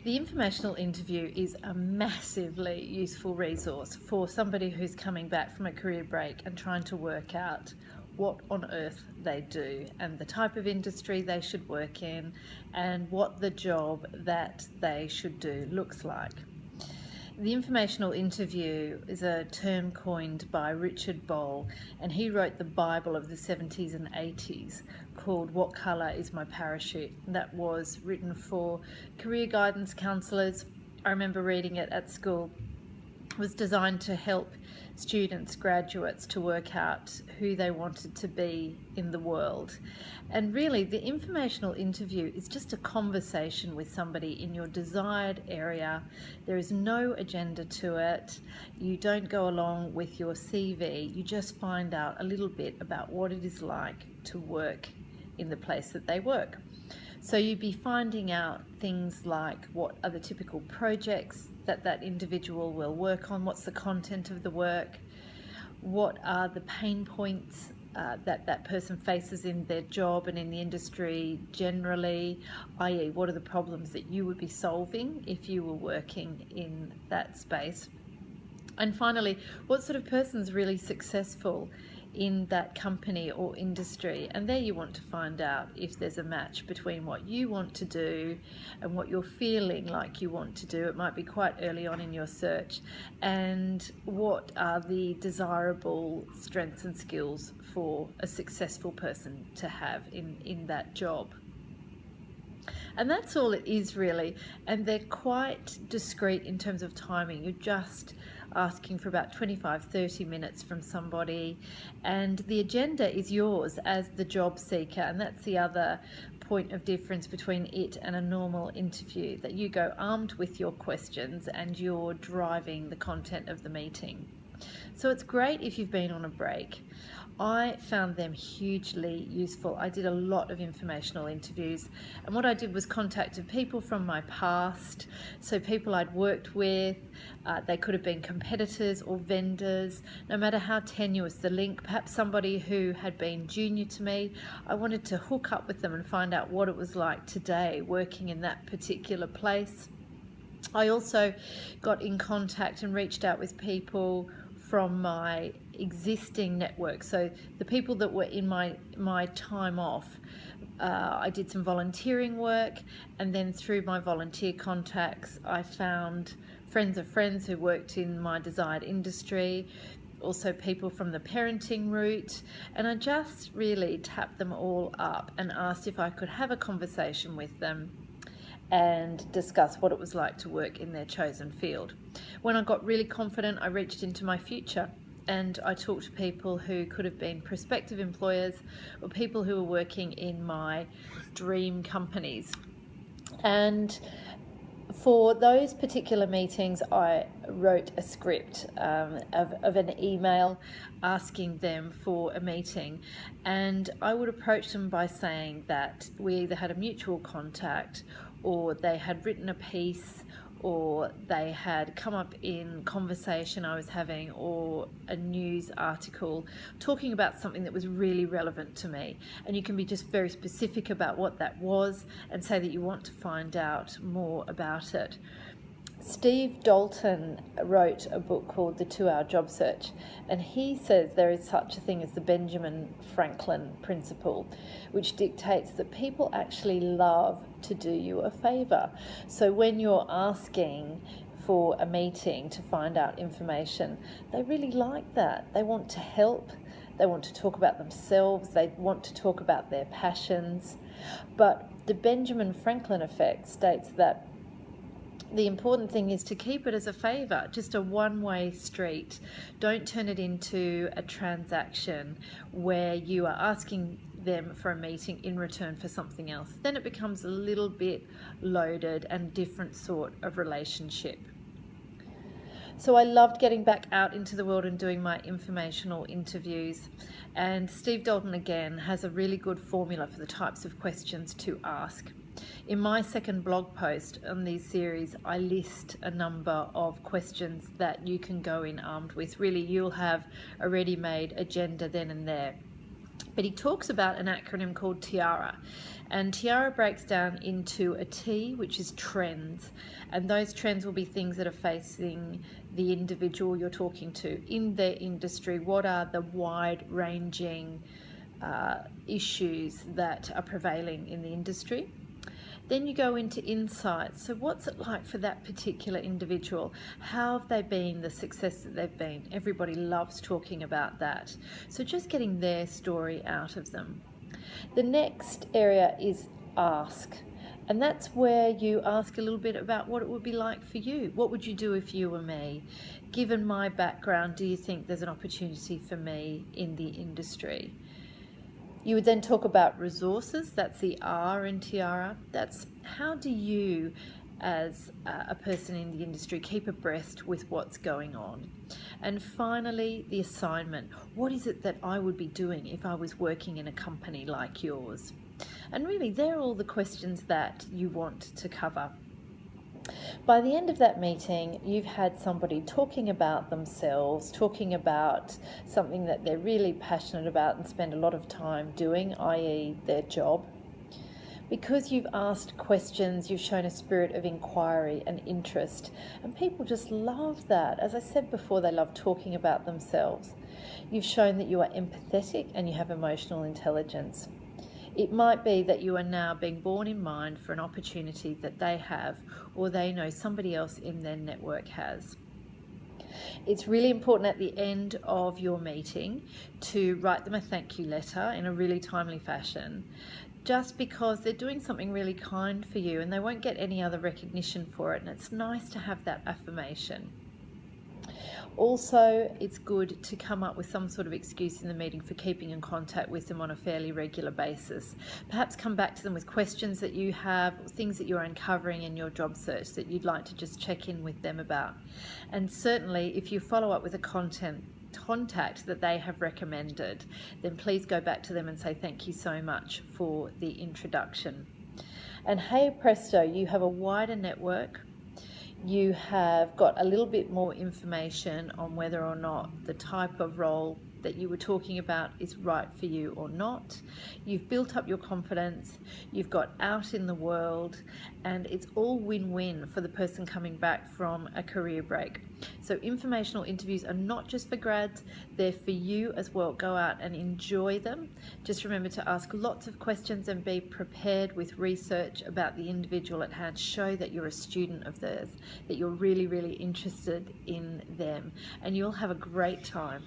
The informational interview is a massively useful resource for somebody who's coming back from a career break and trying to work out what on earth they do and the type of industry they should work in and what the job that they should do looks like. The informational interview is a term coined by Richard Bohl, and he wrote the Bible of the 70s and 80s called What Colour is My Parachute? That was written for career guidance counsellors. I remember reading it at school. It was designed to help students, graduates, to work out who they wanted to be in the world. And really, the informational interview is just a conversation with somebody in your desired area. There is no agenda to it. You don't go along with your CV. You just find out a little bit about what it is like to work in the place that they work. So you'd be finding out things like what are the typical projects that individual will work on, what's the content of the work, what are the pain points that person faces in their job and in the industry generally, i.e. what are the problems that you would be solving if you were working in that space. And finally, what sort of person's really successful in that company or industry, and there you want to find out if there's a match between what you want to do and what you're feeling like you want to do. It might be quite early on in your search, and what are the desirable strengths and skills for a successful person to have in that job. And that's all it is really, and they're quite discreet in terms of timing. You're just asking for about 25-30 minutes from somebody, and the agenda is yours as the job seeker, and that's the other point of difference between it and a normal interview, that you go armed with your questions and you're driving the content of the meeting. So it's great if you've been on a break. I found them hugely useful. I did a lot of informational interviews, and what I did was contacted people from my past, so people I'd worked with. They could have been competitors or vendors, no matter how tenuous the link, perhaps somebody who had been junior to me. I wanted to hook up with them and find out what it was like today working in that particular place. I also got in contact and reached out with people from my existing network, so the people that were in my time off. I did some volunteering work, and then through my volunteer contacts I found friends of friends who worked in my desired industry, also people from the parenting route, and I just really tapped them all up and asked if I could have a conversation with them and discuss what it was like to work in their chosen field. When I got really confident, I reached into my future and I talked to people who could have been prospective employers or people who were working in my dream companies. And for those particular meetings, I wrote a script of an email asking them for a meeting, and I would approach them by saying that we either had a mutual contact, or they had written a piece, or they had come up in conversation I was having, or a news article talking about something that was really relevant to me. And you can be just very specific about what that was and say that you want to find out more about it. Steve Dalton wrote a book called The 2-Hour Job Search, and he says there is such a thing as the Benjamin Franklin principle, which dictates that people actually love to do you a favour. So when you're asking for a meeting to find out information, they really like that. They want to help, they want to talk about themselves, they want to talk about their passions. But the Benjamin Franklin effect states that the important thing is to keep it as a favour, just a one-way street. Don't turn it into a transaction where you are asking them for a meeting in return for something else. Then it becomes a little bit loaded and different sort of relationship. So I loved getting back out into the world and doing my informational interviews. And Steve Dalton again has a really good formula for the types of questions to ask. In my second blog post on these series, I list a number of questions that you can go in armed with. Really, you'll have a ready-made agenda then and there. But he talks about an acronym called TIARA, and TIARA breaks down into a T, which is trends, and those trends will be things that are facing the individual you're talking to in their industry. What are the wide-ranging issues that are prevailing in the industry? Then you go into insights. So what's it like for that particular individual? How have they been, the success that they've been? Everybody loves talking about that. So just getting their story out of them. The next area is ask. And that's where you ask a little bit about what it would be like for you. What would you do if you were me? Given my background, do you think there's an opportunity for me in the industry? You would then talk about resources. That's the R in TIARA. That's how do you, as a person in the industry, keep abreast with what's going on? And finally, the assignment. What is it that I would be doing if I was working in a company like yours? And really, they're all the questions that you want to cover. By the end of that meeting, you've had somebody talking about themselves, talking about something that they're really passionate about and spend a lot of time doing, i.e. their job. Because you've asked questions, you've shown a spirit of inquiry and interest, and people just love that. As I said before, they love talking about themselves. You've shown that you are empathetic and you have emotional intelligence. It might be that you are now being borne in mind for an opportunity that they have or they know somebody else in their network has. It's really important at the end of your meeting to write them a thank you letter in a really timely fashion, just because they're doing something really kind for you and they won't get any other recognition for it, and it's nice to have that affirmation. Also, it's good to come up with some sort of excuse in the meeting for keeping in contact with them on a fairly regular basis. Perhaps come back to them with questions that you have, things that you're uncovering in your job search that you'd like to just check in with them about. And certainly, if you follow up with a contact that they have recommended, then please go back to them and say thank you so much for the introduction. And hey presto, you have a wider network. You have got a little bit more information on whether or not the type of role that you were talking about is right for you or not. You've built up your confidence, you've got out in the world, and it's all win-win for the person coming back from a career break. So informational interviews are not just for grads, they're for you as well. Go out and enjoy them. Just remember to ask lots of questions and be prepared with research about the individual at hand. Show that you're a student of theirs, that you're really, really interested in them, and you'll have a great time.